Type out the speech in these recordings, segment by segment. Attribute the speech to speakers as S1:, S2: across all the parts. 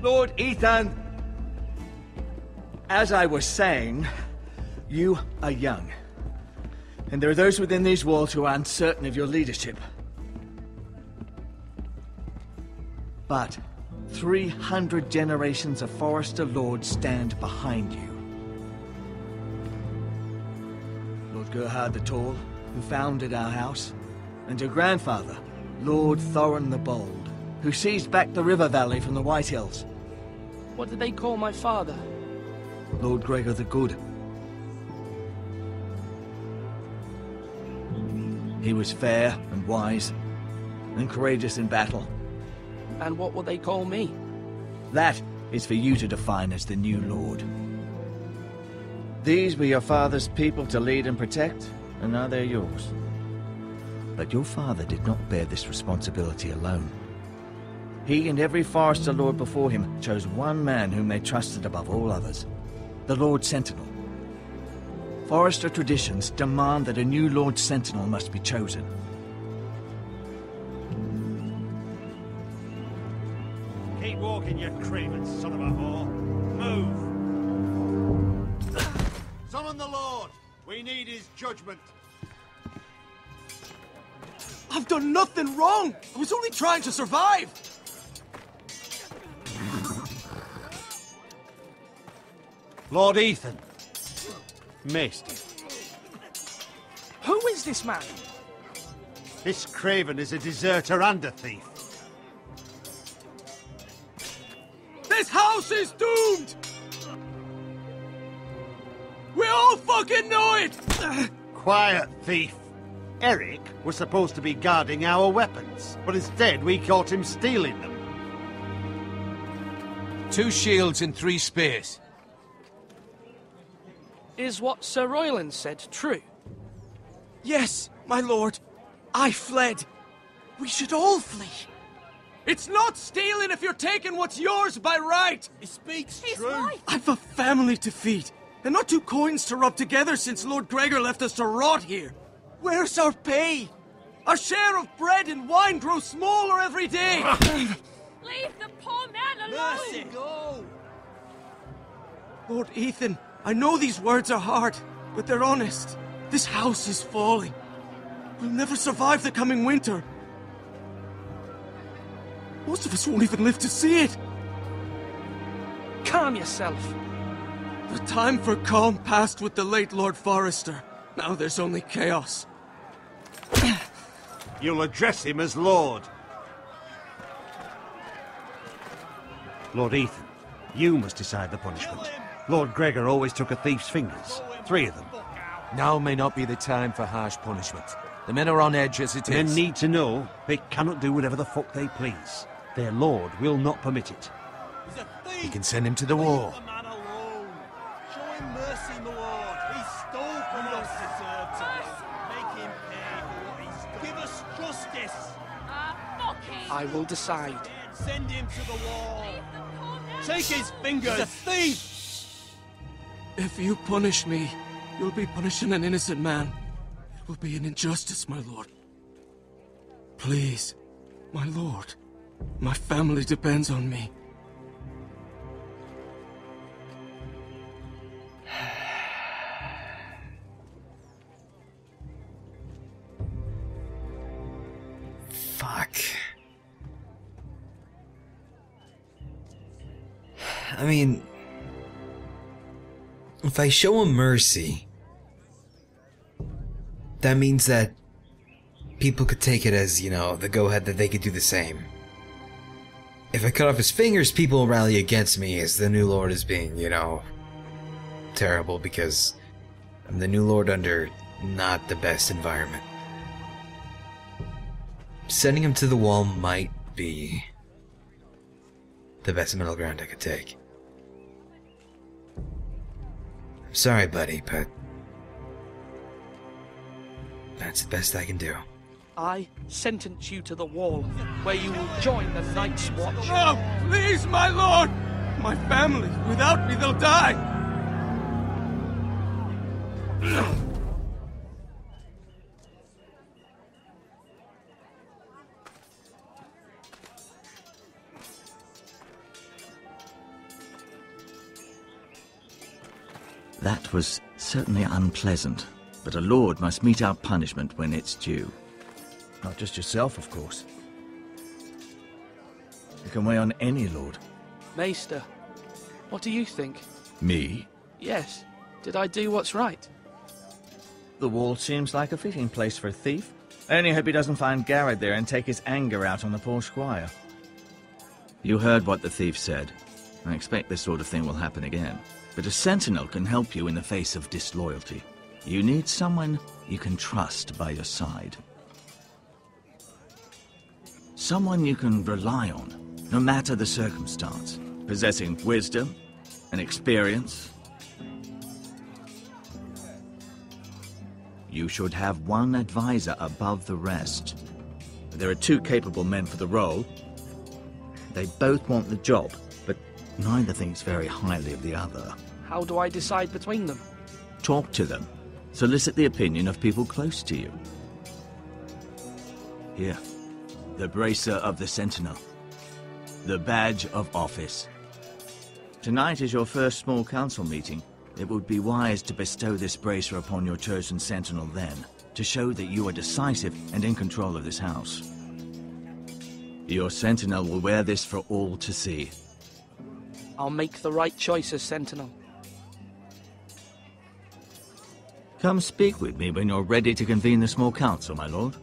S1: Lord Ethan, as I was saying, you are young. And there are those within these walls who are uncertain of your leadership. But 300 generations of Forester Lords stand behind you. Lord Gerhard the Tall, who founded our house, and your grandfather, Lord Thorin the Bold, who seized back the river valley from the White Hills.
S2: What did they call my father?
S1: Lord Gregor the Good. He was fair and wise, and courageous in battle.
S2: And what will they call me?
S1: That is for you to define as the new Lord. These were your father's people to lead and protect, and now they're yours. But your father did not bear this responsibility alone. He and every Forester Lord before him chose one man whom they trusted above all others, the Lord Sentinel. Forester traditions demand that a new Lord Sentinel must be chosen.
S3: Keep walking, you craven son of a whore. Move! Summon the Lord! We need his judgment.
S4: I've done nothing wrong! I was only trying to survive!
S3: Lord Ethan. Missed him.
S2: Who is this man?
S3: This craven is a deserter and a thief.
S4: This house is doomed! We all fucking know it!
S3: Quiet, thief. Eric was supposed to be guarding our weapons, but instead we caught him stealing them.
S5: 2 shields and 3 spears.
S2: Is what Sir Royland said true?
S4: Yes, my lord. I fled. We should all flee. It's not stealing if you're taking what's yours by right!
S3: He speaks
S6: He's
S3: true.
S6: right.
S4: I've a family to feed, and not 2 coins to rub together since Lord Gregor left us to rot here. Where's our pay? Our share of bread and wine grows smaller every day!
S6: Leave the poor man alone.
S3: Mercy, go!
S4: Lord Ethan, I know these words are hard, but they're honest. This house is falling. We'll never survive the coming winter. Most of us won't even live to see it.
S2: Calm yourself.
S4: The time for calm passed with the late Lord Forester. Now there's only chaos.
S3: You'll address him as Lord. Lord Ethan, you must decide the punishment. Lord Gregor always took a thief's fingers. 3 of them.
S5: Now may not be the time for harsh punishment. The men are on edge as it
S3: Men
S5: is.
S3: need to know they cannot do whatever the fuck they please. Their lord will not permit it.
S7: He's a thief!
S5: We can send him to the wall.
S7: Leave the man alone. Show him mercy, my lord. He stole from us. Deserved it. Make him pay for what he stole. Give us justice.
S6: Fuck him.
S2: I will decide.
S7: Send him to the wall.
S6: Leave the poor man
S7: Take his
S6: alone.
S7: fingers. He's a thief.
S4: If you punish me, you'll be punishing an innocent man. It will be an injustice, my lord. Please, my lord. My family depends on me.
S8: Fuck. I mean, if I show him mercy, that means that people could take it as, you know, the go-ahead that they could do the same. If I cut off his fingers, people will rally against me as the new lord as being, you know, terrible because I'm the new lord under not the best environment. Sending him to the wall might be the best middle ground I could take. I'm sorry, buddy, but that's the best I can do.
S2: I sentence you to the wall, where you will join the Night's Watch.
S4: Oh, please, my lord! My family, without me, they'll die!
S1: That was certainly unpleasant, but a lord must mete out punishment when it's due. Not just yourself, of course. You can weigh on any lord.
S2: Maester, what do you think?
S1: Me?
S2: Yes. Did I do what's right?
S1: The wall seems like a fitting place for a thief. I only hope he doesn't find Garrett there and take his anger out on the poor squire. You heard what the thief said. I expect this sort of thing will happen again. But a sentinel can help you in the face of disloyalty. You need someone you can trust by your side. Someone you can rely on, no matter the circumstance. Possessing wisdom and experience. You should have one advisor above the rest. There are two capable men for the role. They both want the job, but neither thinks very highly of the other.
S2: How do I decide between them?
S1: Talk to them. Solicit the opinion of people close to you. Here. The bracer of the Sentinel. The badge of office. Tonight is your first small council meeting. It would be wise to bestow this bracer upon your chosen Sentinel then, to show that you are decisive and in control of this house. Your Sentinel will wear this for all to see.
S2: I'll make the right choice as Sentinel.
S1: Come speak with me when you're ready to convene the small council, my lord.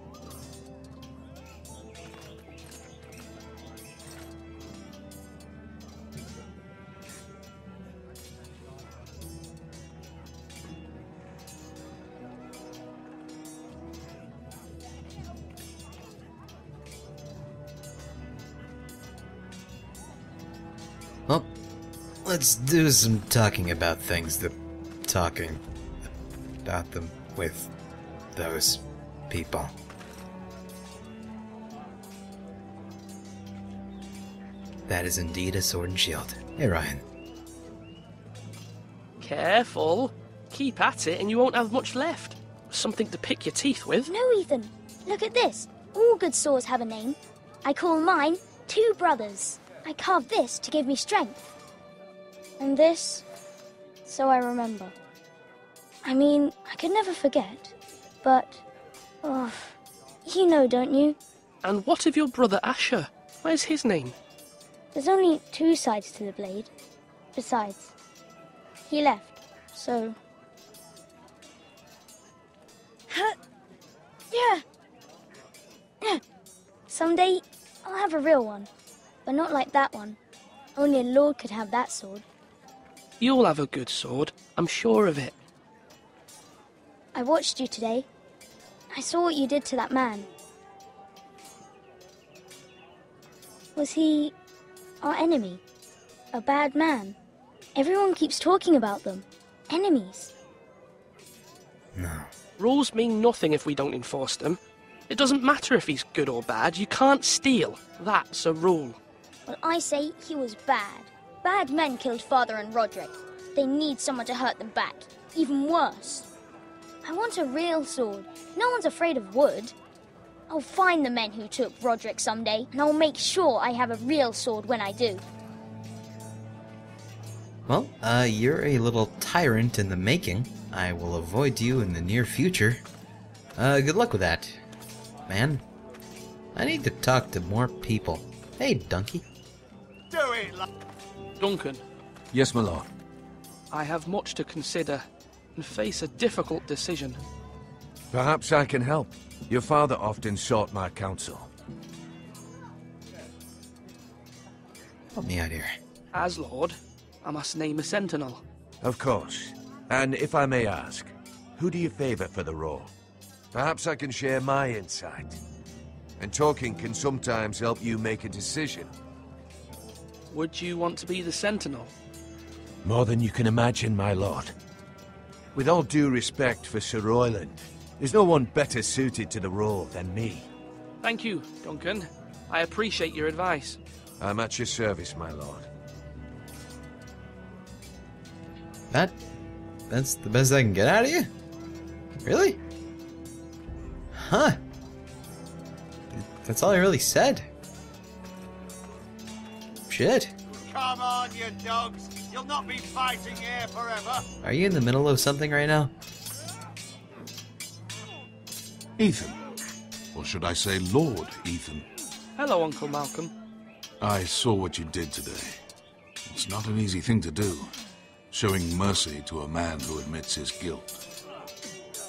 S8: Well, let's do some talking about things talking about them with those people. That is indeed a sword and shield. Hey, Ryan.
S2: Careful. Keep at it and you won't have much left. Something to pick your teeth with.
S9: No, Ethan. Look at this. All good swords have a name. I call mine Two Brothers. I carved this to give me strength. And this, so I remember. I mean, I could never forget. But, oh, you know, don't you?
S2: And what of your brother Asher? Where's his name?
S9: There's only two sides to the blade. Besides, he left, so... Yeah. Someday, I'll have a real one. But not like that one. Only a lord could have that sword.
S2: You'll have a good sword. I'm sure of it.
S9: I watched you today. I saw what you did to that man. Was he our enemy? A bad man? Everyone keeps talking about them. Enemies.
S8: No.
S2: Rules mean nothing if we don't enforce them. It doesn't matter if he's good or bad. You can't steal. That's a rule.
S9: Well, I say he was bad. Bad men killed Father and Roderick. They need someone to hurt them back. Even worse. I want a real sword. No one's afraid of wood. I'll find the men who took Roderick someday, and I'll make sure I have a real sword when I do.
S8: Well, you're a little tyrant in the making. I will avoid you in the near future. Good luck with that, man. I need to talk to more people. Hey, Donkey.
S3: Do it,
S2: Duncan,
S5: Yes, my lord.
S2: I have much to consider and face a difficult decision.
S5: Perhaps I can help. Your father often sought my counsel.
S8: Help me out here.
S2: As Lord, I must name a sentinel.
S5: Of course. And if I may ask, who do you favor for the role? Perhaps I can share my insight. And talking can sometimes help you make a decision.
S2: Would you want to be the sentinel?
S5: More than you can imagine, my lord. With all due respect for Sir Royland, there's no one better suited to the role than me.
S2: Thank you, Duncan. I appreciate your advice.
S5: I'm at your service, my lord.
S8: That's the best I can get out of you? Really? Huh. That's all he really said. Shit.
S3: Come on, you dogs. You'll not be fighting here forever.
S8: Are you in the middle of something right now?
S10: Ethan. Or should I say Lord Ethan?
S2: Hello, Uncle Malcolm.
S10: I saw what you did today. It's not an easy thing to do, showing mercy to a man who admits his guilt.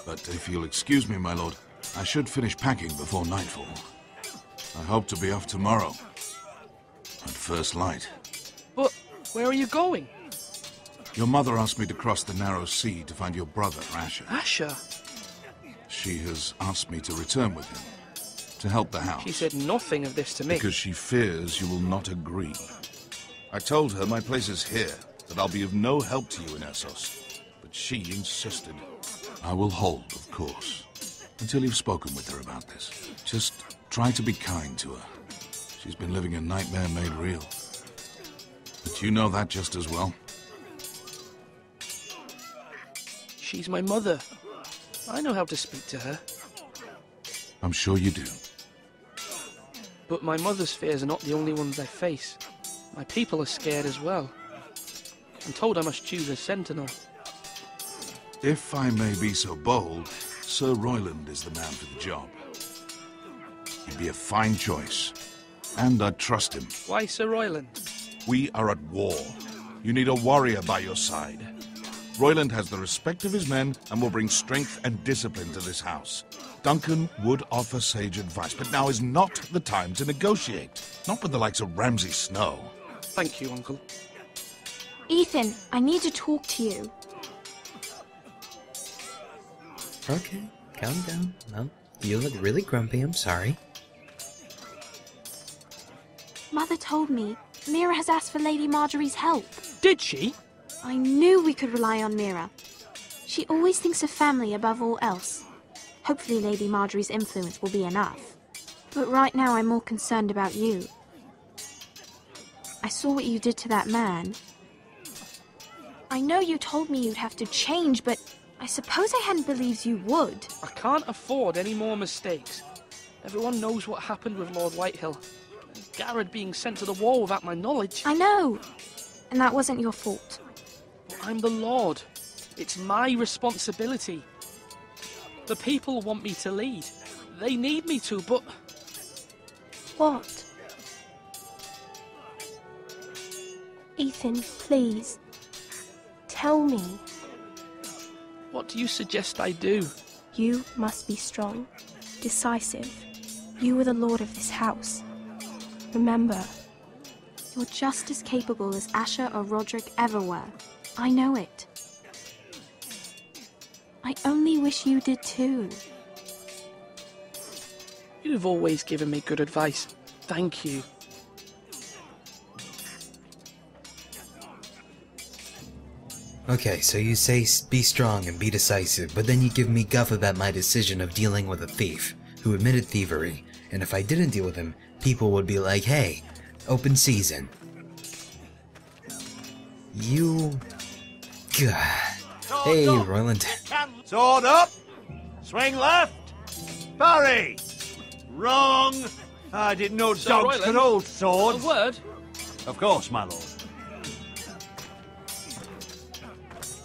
S10: But if you'll excuse me, my lord, I should finish packing before nightfall. I hope to be off tomorrow. At first light.
S2: But where are you going?
S10: Your mother asked me to cross the narrow sea to find your brother, Asher.
S2: Asher?
S10: She has asked me to return with him, to help the house.
S2: She said nothing of this to me.
S10: Because she fears you will not agree. I told her my place is here, that I'll be of no help to you in Essos. But she insisted. I will hold, of course, until you've spoken with her about this. Just try to be kind to her. She's been living a nightmare made real. But you know that just as well.
S2: She's my mother. I know how to speak to her.
S10: I'm sure you do.
S2: But my mother's fears are not the only ones I face. My people are scared as well. I'm told I must choose a sentinel.
S10: If I may be so bold, Sir Royland is the man for the job. He'd be a fine choice. And I'd trust him.
S2: Why Sir Royland?
S10: We are at war. You need a warrior by your side. Royland has the respect of his men and will bring strength and discipline to this house. Duncan would offer sage advice, but now is not the time to negotiate. Not with the likes of Ramsay Snow.
S2: Thank you, Uncle.
S11: Ethan, I need to talk to you.
S8: Okay, calm down. No, you look really grumpy, I'm sorry.
S11: Mother told me Mira has asked for Lady Marjorie's help.
S2: Did she?
S11: I knew we could rely on Mira. She always thinks of family above all else. Hopefully Lady Marjorie's influence will be enough. But right now I'm more concerned about you. I saw what you did to that man. I know you told me you'd have to change, but I suppose I hadn't believed you would.
S2: I can't afford any more mistakes. Everyone knows what happened with Lord Whitehill. Garrett being sent to the war without my knowledge.
S11: I know. And that wasn't your fault.
S2: But I'm the Lord. It's my responsibility. The people want me to lead. They need me to, but...
S11: What? Ethan, please. Tell me.
S2: What do you suggest I do?
S11: You must be strong, decisive. You are the lord of this house. Remember, you're just as capable as Asher or Roderick ever were. I know it. I only wish you did too.
S2: You've always given me good advice. Thank you.
S8: Okay, so you say be strong and be decisive, but then you give me guff about my decision of dealing with a thief who admitted thievery, and if I didn't deal with him, people would be like, hey, open season. You... God. Hey, Royland.
S3: Sword up! Swing left! Parry! Wrong! I didn't know dogs could hold swords.
S2: A word?
S3: Of course, my lord.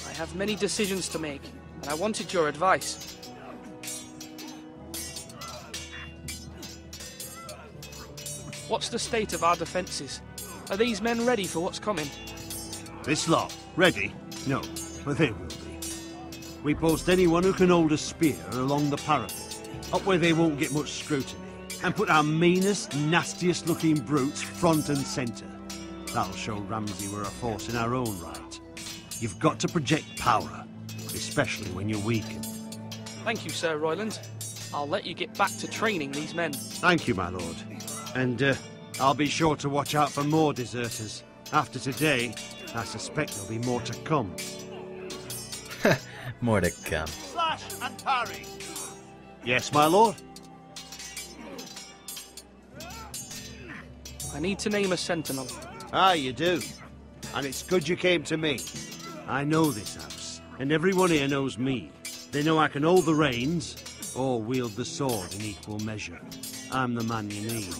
S2: I have many decisions to make, and I wanted your advice. What's the state of our defences? Are these men ready for what's coming?
S3: This lot, ready? No, but they will be. We post anyone who can hold a spear along the parapet, up where they won't get much scrutiny, and put our meanest, nastiest looking brutes front and centre. That'll show Ramsay we're a force in our own right. You've got to project power, especially when you're weakened.
S2: Thank you, Sir Royland. I'll let you get back to training these men.
S3: Thank you, my lord. And I'll be sure to watch out for more deserters. After today, I suspect there'll be more to come.
S8: More to come.
S3: Slash and parry. Yes, my lord.
S2: I need to name a sentinel.
S3: Ah, you do. And it's good you came to me. I know this house, and everyone here knows me. They know I can hold the reins, or wield the sword in equal measure. I'm the man you need.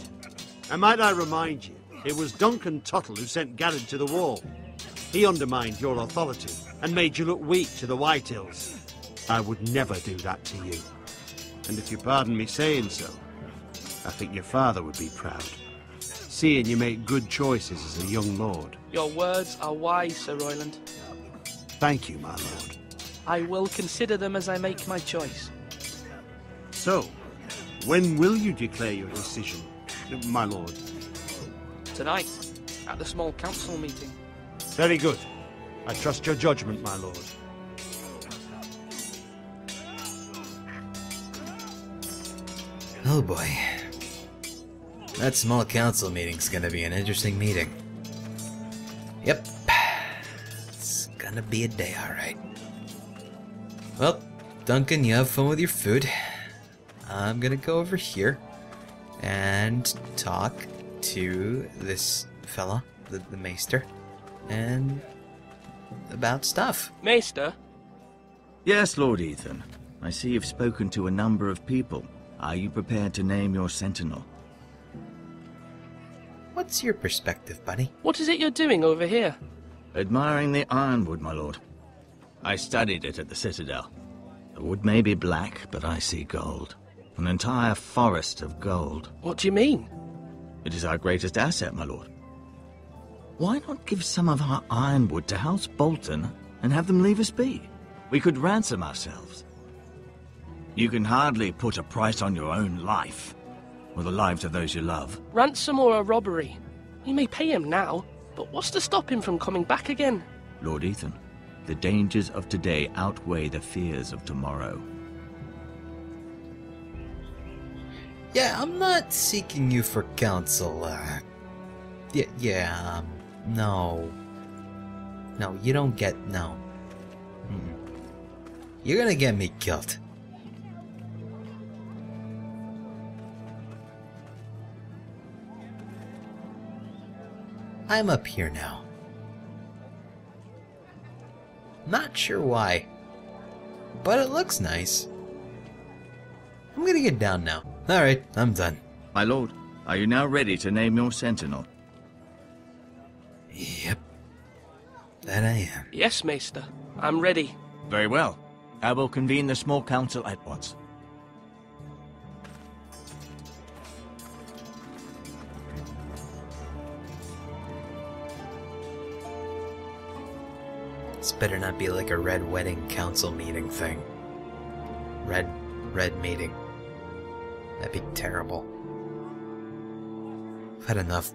S3: And might I remind you, it was Duncan Tuttle who sent Garrett to the wall. He undermined your authority, and made you look weak to the Whitehills. I would never do that to you. And if you pardon me saying so, I think your father would be proud. Seeing you make good choices as a young lord.
S2: Your words are wise, Sir Royland.
S3: Thank you, my lord.
S2: I will consider them as I make my choice.
S3: So, when will you declare your decision, my lord?
S2: Tonight, at the small council meeting.
S3: Very good. I trust your judgment, my lord.
S8: Oh boy. That small council meeting's gonna be an interesting meeting. Yep. It's gonna be a day, alright. Well, Duncan, you have fun with your food. I'm gonna go over here and talk to this fella, the maester, and about stuff.
S2: Maester?
S1: Yes, Lord Ethan. I see you've spoken to a number of people. Are you prepared to name your sentinel?
S8: What's your perspective, buddy?
S2: What is it you're doing over here?
S1: Admiring the ironwood, my lord. I studied it at the Citadel. The wood may be black, but I see gold. An entire forest of gold.
S2: What do you mean?
S1: It is our greatest asset, my lord. Why not give some of our ironwood to House Bolton and have them leave us be? We could ransom ourselves. You can hardly put a price on your own life, or the lives of those you love.
S2: Ransom or a robbery? You may pay him now, but what's to stop him from coming back again?
S1: Lord Ethan, the dangers of today outweigh the fears of tomorrow.
S8: Yeah, I'm not seeking you for counsel, no. No, you don't get, no. You're gonna get me killed. I'm up here now. Not sure why, but it looks nice. I'm gonna get down now. Alright, I'm done.
S1: My lord, are you now ready to name your sentinel?
S8: Yep. That I am.
S2: Yes, Maester. I'm ready.
S1: Very well. I will convene the small council at once.
S8: This better not be like a red wedding council meeting thing. Red meeting. That'd be terrible. I've had enough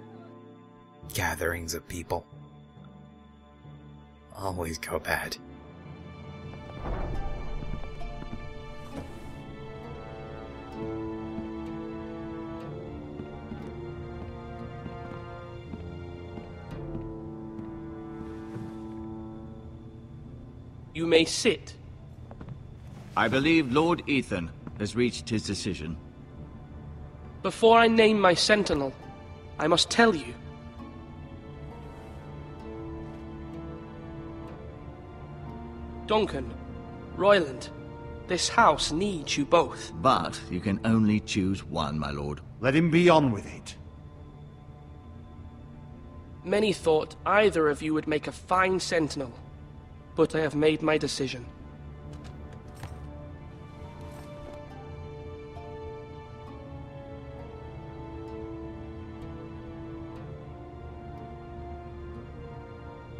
S8: gatherings of people. Always go bad.
S2: You may sit.
S1: I believe Lord Ethan has reached his decision.
S2: Before I name my sentinel, I must tell you. Duncan, Royland, this house needs you both.
S1: But you can only choose one, my lord.
S3: Let him be on with it.
S2: Many thought either of you would make a fine sentinel, but I have made my decision.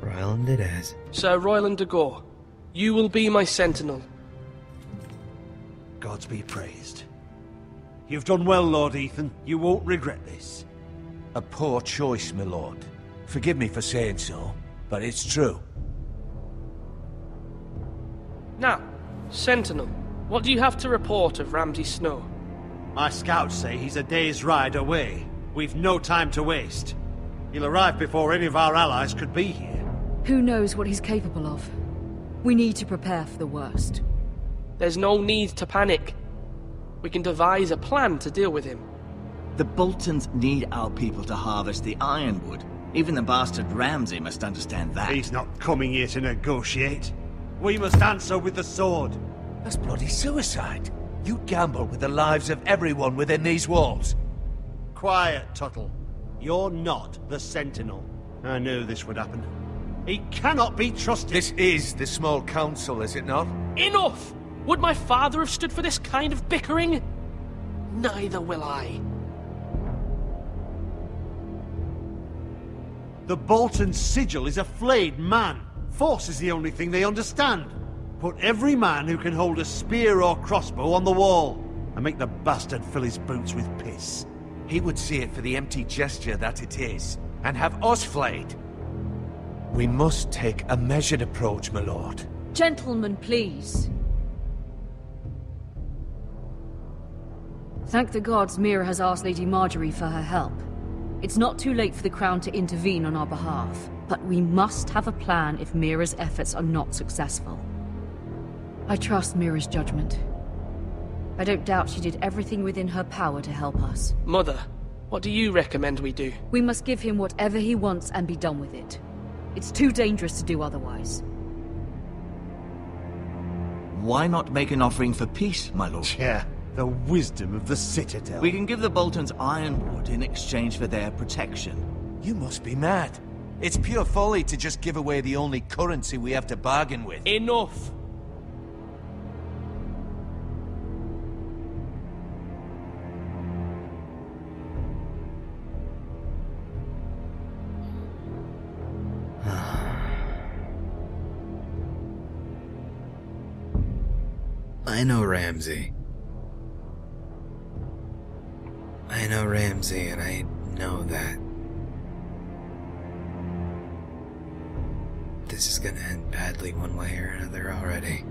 S8: Royland it is.
S2: Sir Royland de Gore, you will be my sentinel.
S3: Gods be praised. You've done well, Lord Ethan. You won't regret this.
S5: A poor choice, my lord. Forgive me for saying so, but it's true.
S2: Now, Sentinel, what do you have to report of Ramsay Snow?
S3: My scouts say he's a day's ride away. We've no time to waste. He'll arrive before any of our allies could be here.
S12: Who knows what he's capable of? We need to prepare for the worst.
S2: There's no need to panic. We can devise a plan to deal with him.
S1: The Boltons need our people to harvest the ironwood. Even the bastard Ramsay must understand that.
S3: He's not coming here to negotiate. We must answer with the sword.
S5: That's bloody suicide. You gamble with the lives of everyone within these walls.
S3: Quiet, Tuttle. You're not the Sentinel. I knew this would happen. He cannot be trusted.
S5: This is the small council, is it not?
S2: Enough! Would my father have stood for this kind of bickering? Neither will I.
S3: The Bolton sigil is a flayed man. Force is the only thing they understand. Put every man who can hold a spear or crossbow on the wall, and make the bastard fill his boots with piss.
S5: He would see it for the empty gesture that it is, and have us flayed. We must take a measured approach, my lord.
S12: Gentlemen, please. Thank the gods Mira has asked Lady Marjorie for her help. It's not too late for the Crown to intervene on our behalf, but we must have a plan if Mira's efforts are not successful. I trust Mira's judgment. I don't doubt she did everything within her power to help us.
S2: Mother, what do you recommend we do?
S12: We must give him whatever he wants and be done with it. It's too dangerous to do otherwise.
S1: Why not make an offering for peace, my lord?
S3: Yeah, the wisdom of the Citadel.
S1: We can give the Boltons ironwood in exchange for their protection.
S5: You must be mad. It's pure folly to just give away the only currency we have to bargain with.
S2: Enough!
S8: I know Ramsay. I know Ramsay, and I know that this is gonna end badly one way or another already.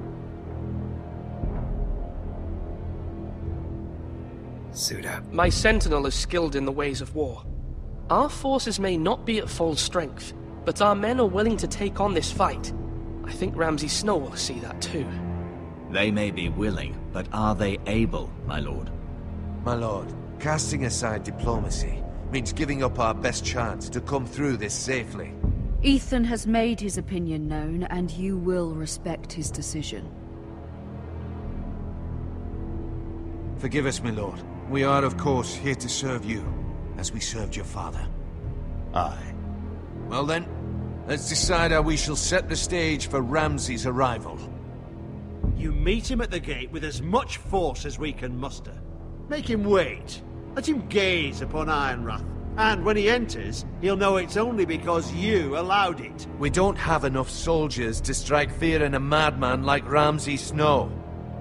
S8: Suit up.
S2: My Sentinel is skilled in the ways of war. Our forces may not be at full strength, but our men are willing to take on this fight. I think Ramsay Snow will see that too.
S1: They may be willing, but are they able, my lord?
S5: My lord, casting aside diplomacy means giving up our best chance to come through this safely.
S12: Ethan has made his opinion known, and you will respect his decision.
S5: Forgive us, my lord. We are, of course, here to serve you, as we served your father.
S3: Aye.
S5: Well then, let's decide how we shall set the stage for Ramsay's arrival.
S3: You meet him at the gate with as much force as we can muster. Make him wait. Let him gaze upon Ironrath. And when he enters, he'll know it's only because you allowed it.
S5: We don't have enough soldiers to strike fear in a madman like Ramsay Snow.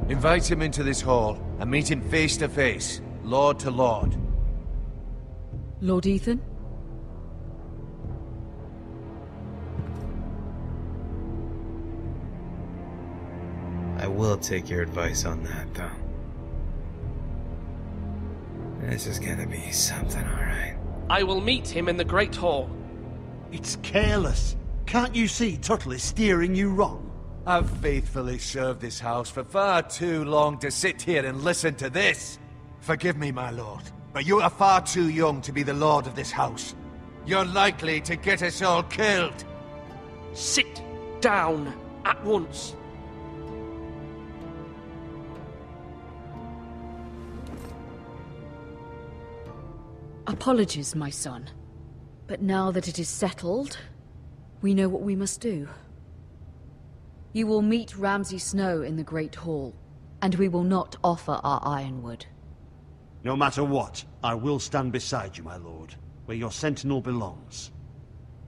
S5: Invite him into this hall, and meet him face to face, lord to lord.
S12: Lord Ethan?
S8: I will take your advice on that, though. This is gonna be something, alright.
S2: I will meet him in the Great Hall.
S3: It's careless. Can't you see Tuttle is steering you wrong?
S5: I've faithfully served this house for far too long to sit here and listen to this. Forgive me, my lord, but you are far too young to be the lord of this house. You're likely to get us all killed.
S2: Sit down at once.
S12: Apologies, my son. But now that it is settled, we know what we must do. You will meet Ramsay Snow in the Great Hall, and we will not offer our ironwood.
S3: No matter what, I will stand beside you, my lord, where your sentinel belongs.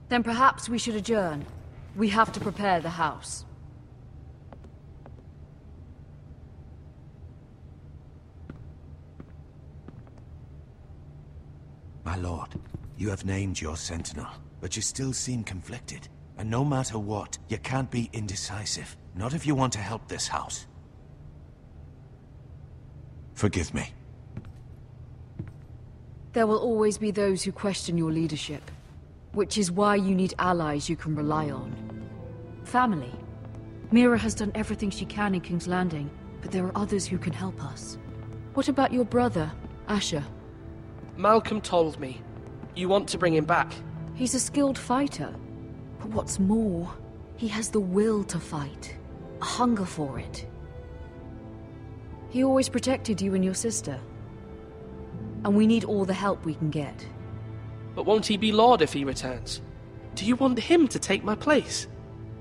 S12: Then perhaps we should adjourn. We have to prepare the house.
S5: My lord, you have named your sentinel, but you still seem conflicted. And no matter what, you can't be indecisive. Not if you want to help this house. Forgive me.
S12: There will always be those who question your leadership, which is why you need allies you can rely on. Family. Mira has done everything she can in King's Landing, but there are others who can help us. What about your brother, Asher?
S2: Malcolm told me. You want to bring him back?
S12: He's a skilled fighter. But what's more, he has the will to fight. A hunger for it. He always protected you and your sister. And we need all the help we can get.
S2: But won't he be Lord if he returns? Do you want him to take my place?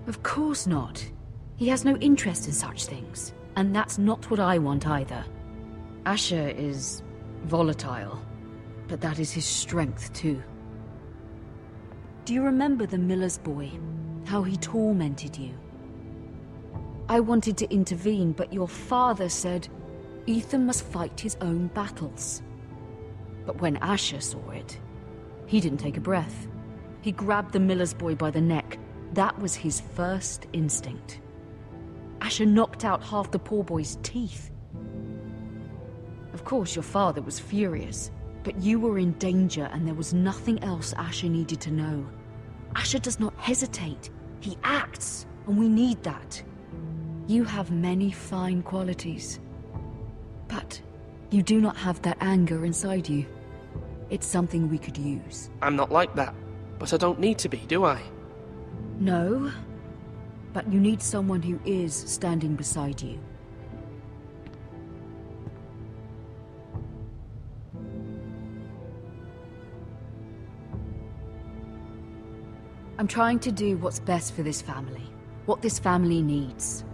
S12: Of course not. He has no interest in such things. And that's not what I want either. Asher is volatile. But that is his strength too. Do you remember the miller's boy? How he tormented you? I wanted to intervene, but your father said Ethan must fight his own battles. But when Asher saw it, he didn't take a breath. He grabbed the miller's boy by the neck. That was his first instinct. Asher knocked out half the poor boy's teeth. Of course, your father was furious, but you were in danger and there was nothing else Asher needed to know. Asher does not hesitate. He acts, and we need that. You have many fine qualities. But you do not have that anger inside you. It's something we could use.
S2: I'm not like that, but I don't need to be, do I?
S12: No, but you need someone who is standing beside you. I'm trying to do what's best for this family. What this family needs.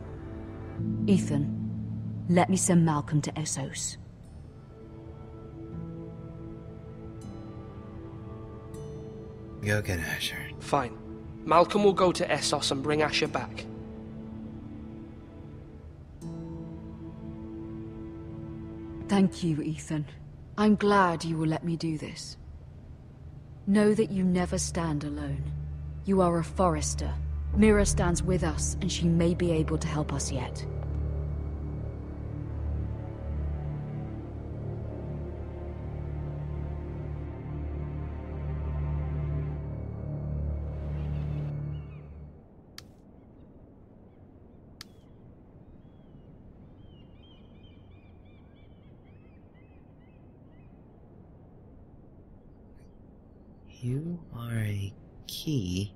S12: Ethan, let me send Malcolm to Essos.
S8: Go get Asher.
S2: Fine. Malcolm will go to Essos and bring Asher back.
S12: Thank you, Ethan. I'm glad you will let me do this. Know that you never stand alone. You are a Forester. Mira stands with us, and she may be able to help us yet.
S8: You are a key,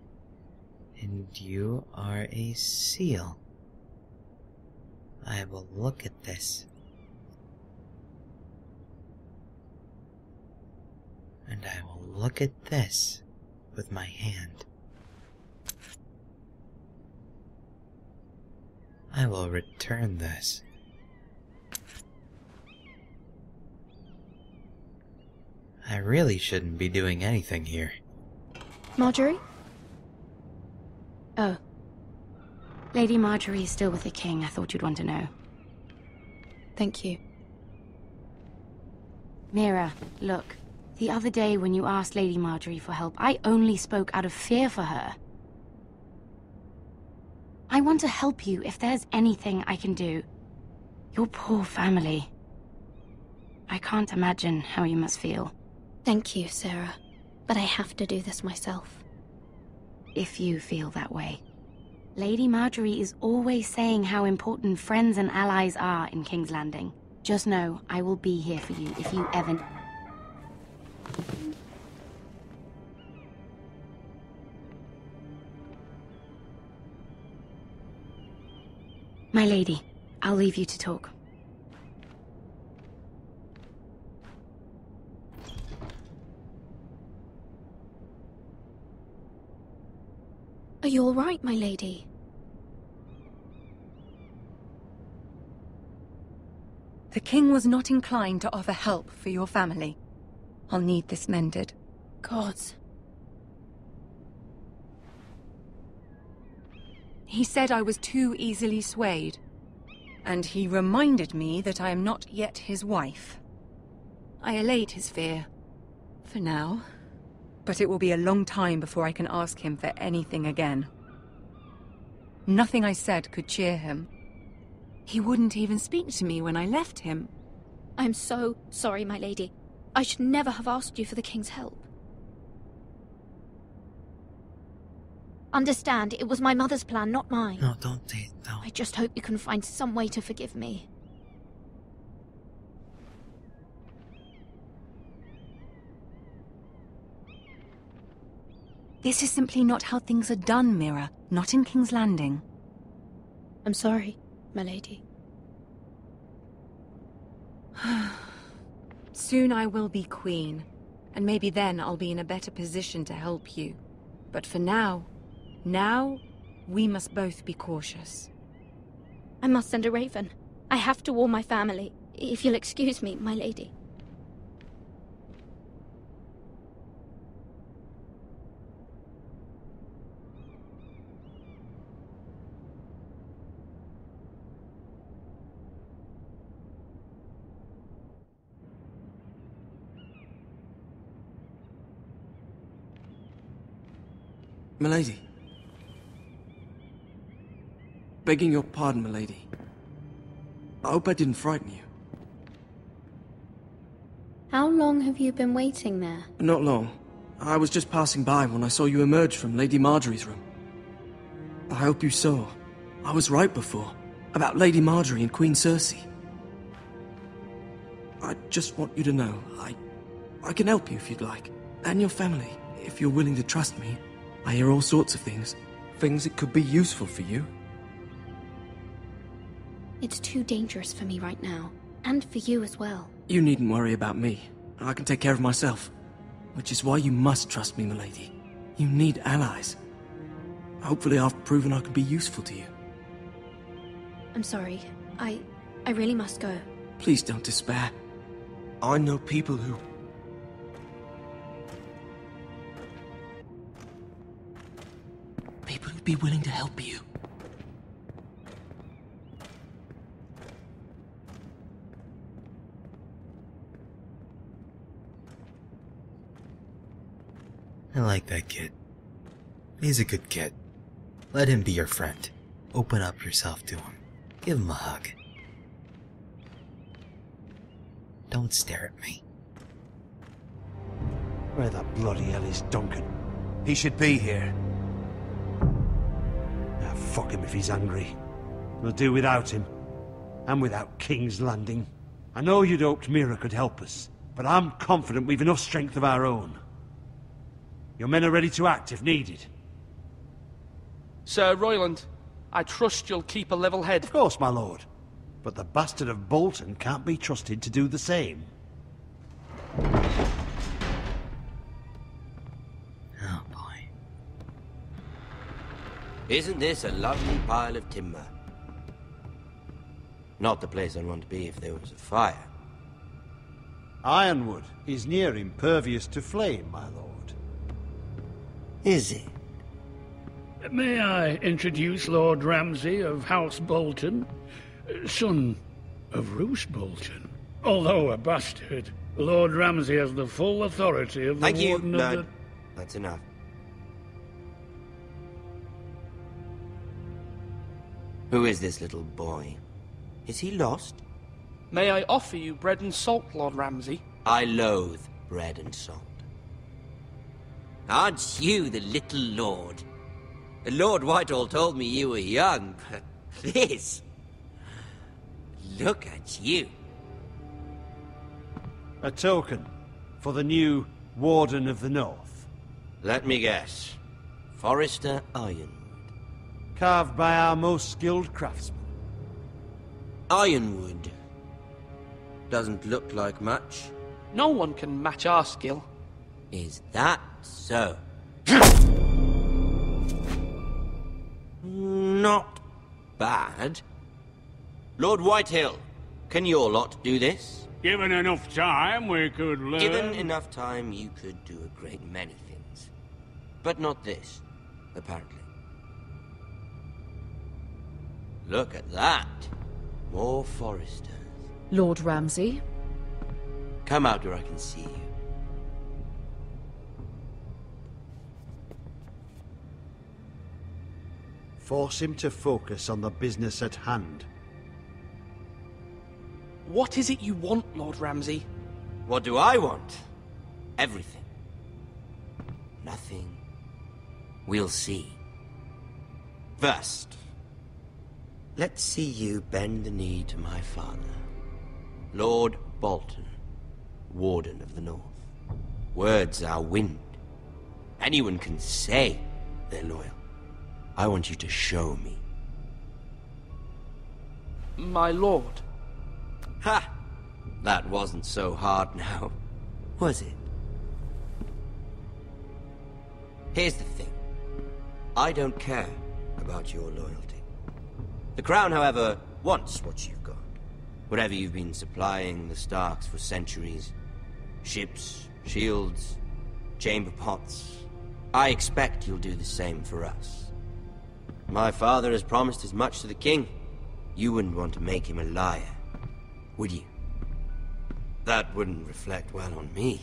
S8: and you are a seal. I will look at this. And I will look at this with my hand. I will return this. I really shouldn't be doing anything here.
S11: Marjorie? Oh. Lady Marjorie is still with the king. I thought you'd want to know.
S13: Thank you.
S11: Mira, look. The other day when you asked Lady Marjorie for help, I only spoke out of fear for her. I want to help you if there's anything I can do. Your poor family. I can't imagine how you must feel.
S13: Thank you, Sarah. But I have to do this myself.
S11: If you feel that way. Lady Marjorie is always saying how important friends and allies are in King's Landing. Just know, I will be here for you if you ever... My lady, I'll leave you to talk.
S13: Are you all right, my lady?
S14: The king was not inclined to offer help for your family. I'll need this mended.
S13: Gods.
S14: He said I was too easily swayed. And he reminded me that I am not yet his wife. I allayed his fear. For now. But it will be a long time before I can ask him for anything again. Nothing I said could cheer him. He wouldn't even speak to me when I left him.
S13: I'm so sorry, my lady. I should never have asked you for the king's help. Understand, it was my mother's plan, not mine.
S8: No, don't say it, no.
S13: I just hope you can find some way to forgive me.
S14: This is simply not how things are done, Mira. Not in King's Landing.
S13: I'm sorry, my lady.
S14: Soon I will be queen, and maybe then I'll be in a better position to help you. But for now, we must both be cautious.
S13: I must send a raven. I have to warn my family. If you'll excuse me, my lady.
S4: Milady. Begging your pardon, milady. I hope I didn't frighten you.
S13: How long have you been waiting there?
S4: Not long. I was just passing by when I saw you emerge from Lady Marjorie's room. I hope you saw. I was right before. About Lady Marjorie and Queen Cersei. I just want you to know, I can help you if you'd like. And your family, if you're willing to trust me. I hear all sorts of things. Things that could be useful for you.
S13: It's too dangerous for me right now. And for you as well.
S4: You needn't worry about me. I can take care of myself. Which is why you must trust me, milady. You need allies. Hopefully I've proven I can be useful to you.
S13: I'm sorry. I really must go.
S4: Please don't despair. I know people who... People who'd be willing to help you.
S8: I like that kid. He's a good kid. Let him be your friend. Open up yourself to him. Give him a hug. Don't stare at me.
S3: Where the bloody hell is Duncan?
S5: He should be here.
S3: Ah, fuck him if he's angry. We'll do without him. And without King's Landing. I know you'd hoped Mira could help us, but I'm confident we've enough strength of our own. Your men are ready to act if needed.
S2: Sir Royland, I trust you'll keep a level head.
S3: Of course, my lord. But the bastard of Bolton can't be trusted to do the same.
S8: Oh boy.
S15: Isn't this a lovely pile of timber? Not the place I'd want to be if there was a fire.
S3: Ironwood is near impervious to flame, my lord.
S15: Is it?
S16: May I introduce Lord Ramsay of House Bolton, son of Roose Bolton. Although a bastard, Lord Ramsay has the full authority of the
S15: Thank you,
S16: Warden of
S15: no,
S16: the...
S15: That's enough. Who is this little boy? Is he lost?
S2: May I offer you bread and salt, Lord Ramsay?
S15: I loathe bread and salt. Aren't you the little lord? Lord Whitehall told me you were young, but this... Look at you.
S3: A token for the new Warden of the North.
S15: Let me guess. Forrester Ironwood.
S3: Carved by our most skilled craftsmen.
S15: Ironwood. Doesn't look like much.
S2: No one can match our skill.
S15: Is that so? Not bad. Lord Whitehill, can your lot do this?
S16: Given enough time, we could learn...
S15: Given enough time, you could do a great many things. But not this, apparently. Look at that. More Foresters.
S12: Lord Ramsay?
S15: Come out where I can see you.
S3: Force him to focus on the business at hand.
S2: What is it you want, Lord Ramsay?
S15: What do I want? Everything. Nothing. We'll see. First, let's see you bend the knee to my father, Lord Bolton, Warden of the North. Words are wind. Anyone can say they're loyal. I want you to show me.
S2: My lord.
S15: Ha! That wasn't so hard now, was it? Here's the thing. I don't care about your loyalty. The Crown, however, wants what you've got. Whatever you've been supplying the Starks for centuries. Ships, shields, chamber pots. I expect you'll do the same for us. My father has promised as much to the king. You wouldn't want to make him a liar, would you? That wouldn't reflect well on me.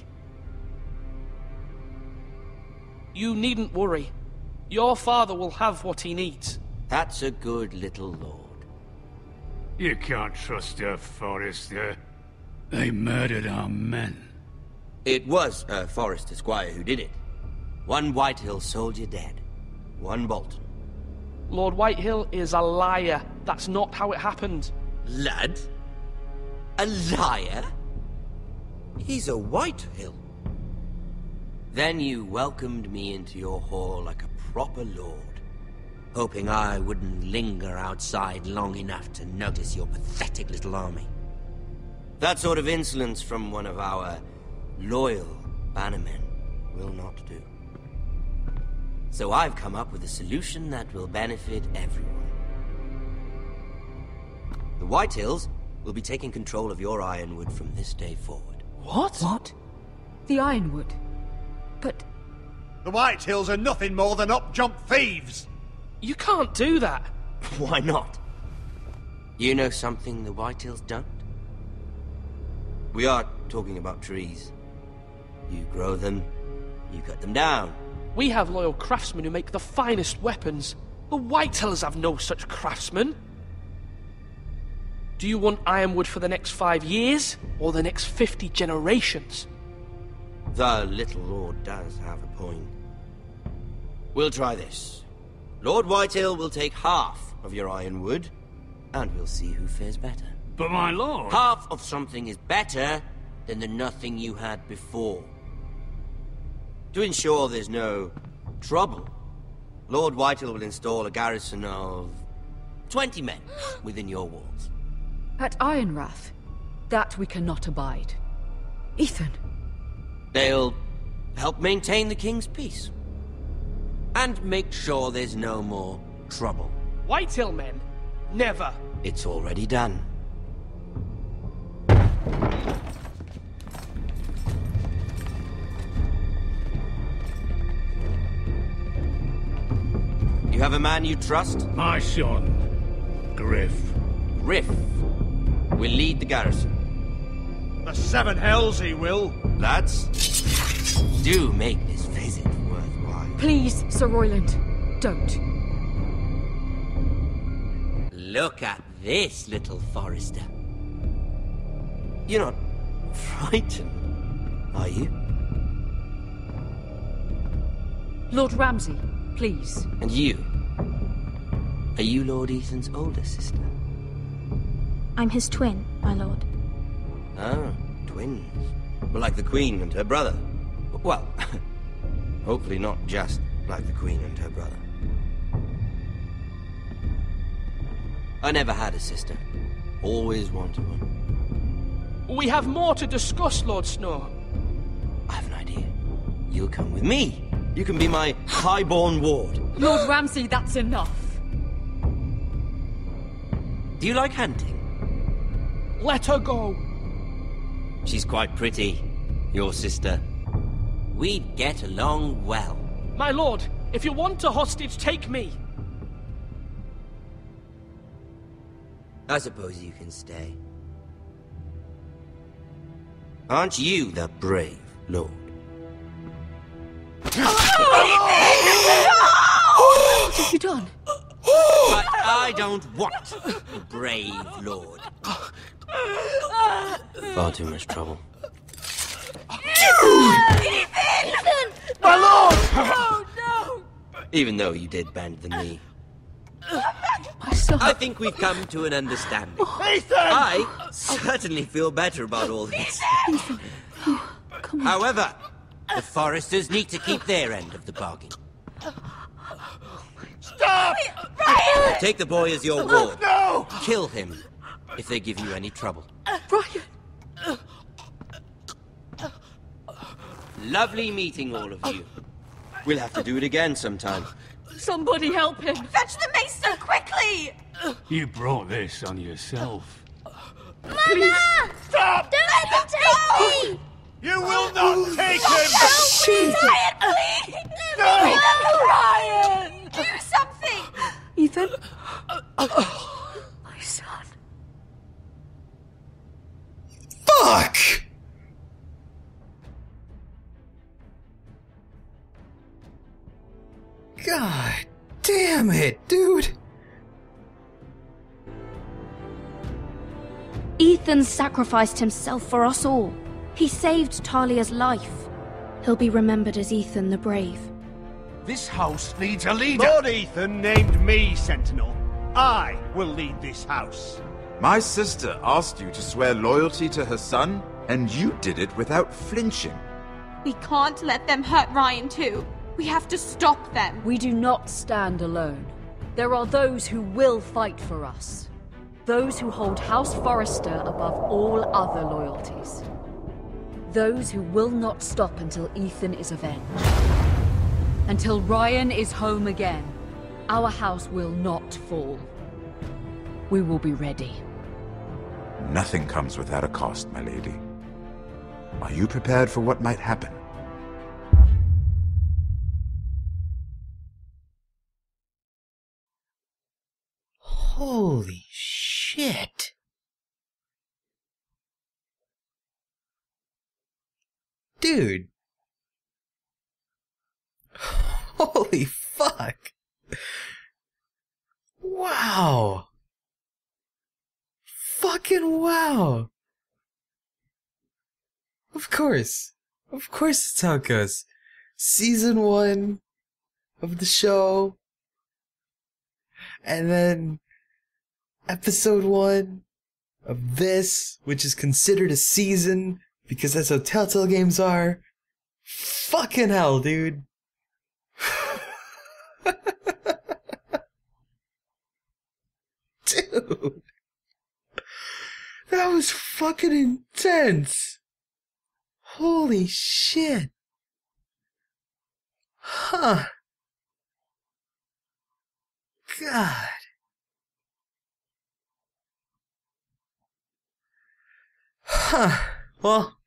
S2: You needn't worry. Your father will have what he needs.
S15: That's a good little lord.
S16: You can't trust her, Forrester. They murdered our men.
S15: It was a Forrester squire who did it. One Whitehill soldier dead. One Bolton.
S2: Lord Whitehill is a liar. That's not how it happened.
S15: Lad? A liar? He's a Whitehill. Then you welcomed me into your hall like a proper lord, hoping I wouldn't linger outside long enough to notice your pathetic little army. That sort of insolence from one of our loyal bannermen will not do. So I've come up with a solution that will benefit everyone. The Whitehills will be taking control of your Ironwood from this day forward.
S2: What?
S12: What? The Ironwood? But...
S5: The Whitehills are nothing more than up-jump thieves!
S2: You can't do that!
S15: Why not? You know something the Whitehills don't? We are talking about trees. You grow them, you cut them down.
S2: We have loyal craftsmen who make the finest weapons. The Whitehills have no such craftsmen. Do you want Ironwood for the next 5 years, or the next 50 generations?
S15: The little lord does have a point. We'll try this. Lord Whitehill will take half of your Ironwood, and we'll see who fares better.
S16: But my lord...
S15: Half of something is better than the nothing you had before. To ensure there's no trouble, Lord Whitehill will install a garrison of 20 men within your walls.
S12: At Ironrath? That we cannot abide. Ethan.
S15: They'll help maintain the king's peace. And make sure there's no more trouble.
S2: Whitehill men? Never.
S15: It's already done. You have a man you trust?
S16: My son, Griff.
S15: Griff will lead the garrison.
S5: The seven hells he will.
S15: Lads, do make this visit worthwhile.
S12: Please, Sir Royland, don't.
S15: Look at this, little Forrester. You're not frightened, are you?
S12: Lord Ramsay, please.
S15: And you? Are you Lord Ethan's older sister?
S11: I'm his twin, my lord.
S15: Ah, twins. Well, like the Queen and her brother. Well, hopefully not just like the Queen and her brother. I never had a sister. Always wanted one.
S2: We have more to discuss, Lord Snow.
S15: I have an idea. You'll come with me. You can be my highborn ward.
S12: Lord Ramsay, that's enough.
S15: Do you like hunting?
S2: Let her go.
S15: She's quite pretty, your sister. We'd get along well.
S2: My lord, if you want a hostage, take me.
S15: I suppose you can stay. Aren't you the brave lord?
S12: What have you done?
S15: But I don't want the brave lord. Far too much trouble.
S9: Ethan!
S2: My lord!
S9: Oh, no!
S15: Even though you did bend the knee.
S12: My son.
S15: I think we've come to an understanding.
S5: Ethan!
S15: I certainly feel better about all this.
S12: Ethan. Oh, come on.
S15: However, The Foresters need to keep their end of the bargain.
S7: Stop! Ryan!
S15: Take the boy as your ward.
S7: No!
S15: Kill him if they give you any trouble.
S13: Ryan!
S15: Lovely meeting all of you. We'll have to do it again sometime.
S13: Somebody help him!
S11: Fetch the maester, quickly!
S16: You brought this on yourself.
S9: Mama!
S7: Stop!
S9: Don't let them take me!
S7: You will not take him!
S11: Ryan, please!
S7: No!
S11: Ryan! Do something!
S13: Ethan? My son.
S8: Fuck! God damn it, dude!
S13: Ethan sacrificed himself for us all. He saved Talia's life. He'll be remembered as Ethan the Brave.
S5: This house needs a leader!
S3: Lord Ethan named me Sentinel. I will lead this house.
S17: My sister asked you to swear loyalty to her son, and you did it without flinching.
S11: We can't let them hurt Ryan too. We have to stop them.
S12: We do not stand alone. There are those who will fight for us. Those who hold House Forrester above all other loyalties. Those who will not stop until Ethan is avenged. Until Ryan is home again, our house will not fall. We will be ready.
S17: Nothing comes without a cost, my lady. Are you prepared for what might happen?
S8: Holy shit. Dude. Holy fuck. Wow. Fucking wow. Of course. Of course that's how it goes. Season 1 of the show. And then episode 1 of this, which is considered a season because that's how Telltale games are. Fucking hell, dude. Dude. That was fucking intense. Holy shit. Huh. God. Huh. Well,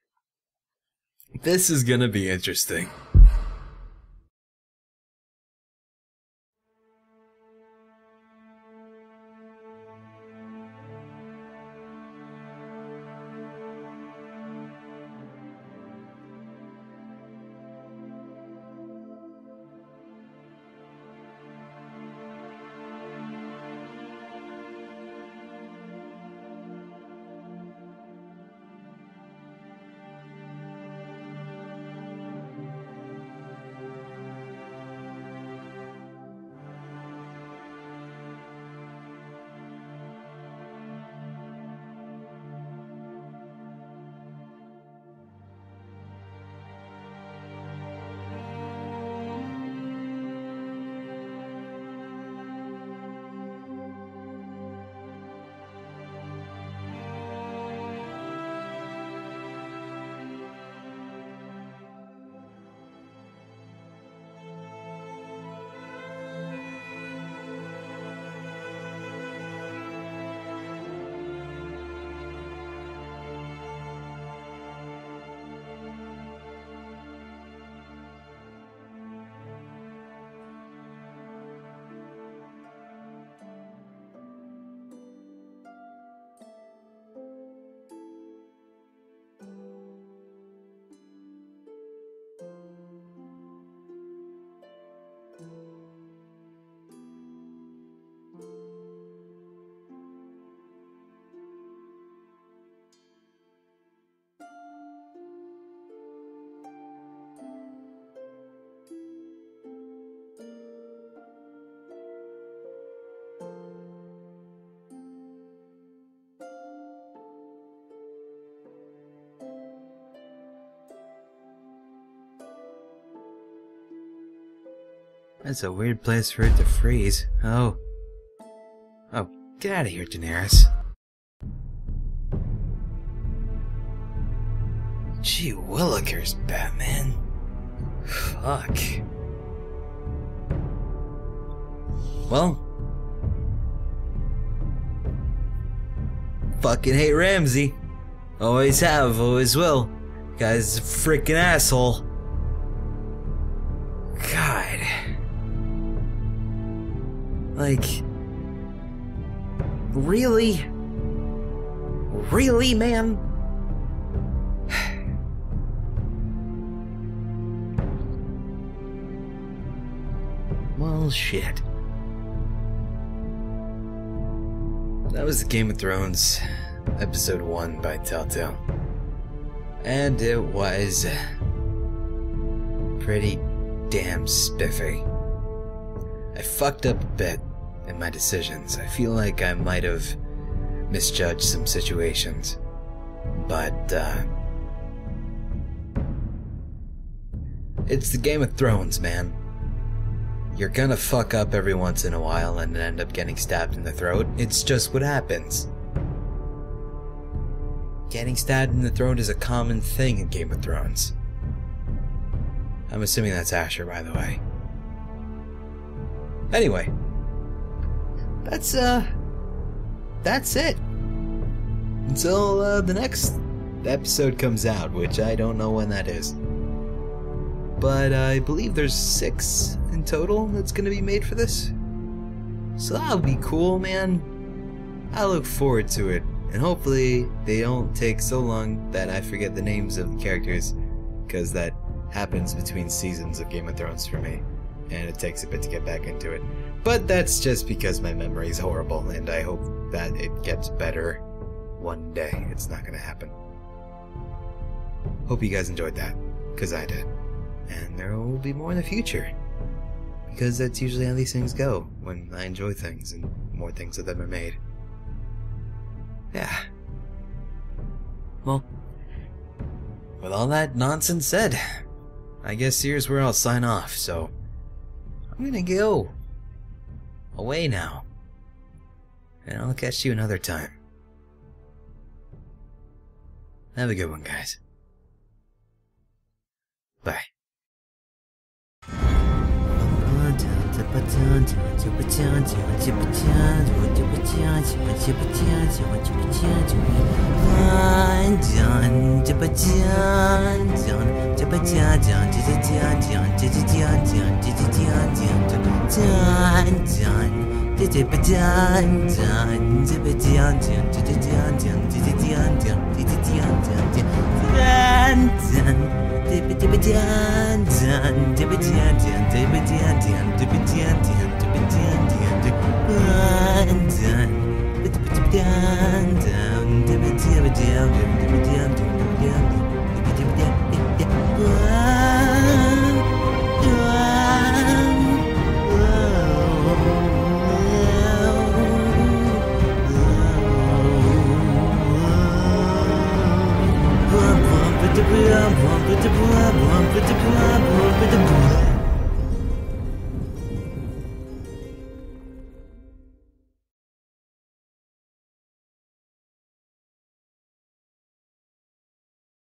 S8: this is gonna be interesting. That's a weird place for it to freeze. Oh. Oh, get out of here, Daenerys. Gee willikers, Batman. Fuck. Well. Fucking hate Ramsay. Always have, always will. Guy's a freaking asshole. God. Like, really? Really, man? Well, shit. That was the Game of Thrones, Episode 1 by Telltale. And it was pretty damn spiffy. I fucked up a bit in my decisions. I feel like I might have misjudged some situations. But, it's the Game of Thrones, man. You're gonna fuck up every once in a while and end up getting stabbed in the throat. It's just what happens. Getting stabbed in the throat is a common thing in Game of Thrones. I'm assuming that's Asher, by the way. Anyway. That's it. Until, the next episode comes out, which I don't know when that is. But I believe there's 6 in total that's gonna be made for this. So that'll be cool, man. I look forward to it. And hopefully they don't take so long that I forget the names of the characters, because that happens between seasons of Game of Thrones for me, and it takes a bit to get back into it. But that's just because my memory is horrible, and I hope that it gets better one day. It's not gonna happen. Hope you guys enjoyed that, because I did. And there will be more in the future, because that's usually how these things go, when I enjoy things and more things of them are made. Yeah. Well, with all that nonsense said, I guess here's where I'll sign off, so I'm gonna go away now, and I'll catch you another time. Have a good one, guys. Bye.
S18: Blah, blah, blah, blah, blah, blah, blah, blah, blah, blah, blah, blah.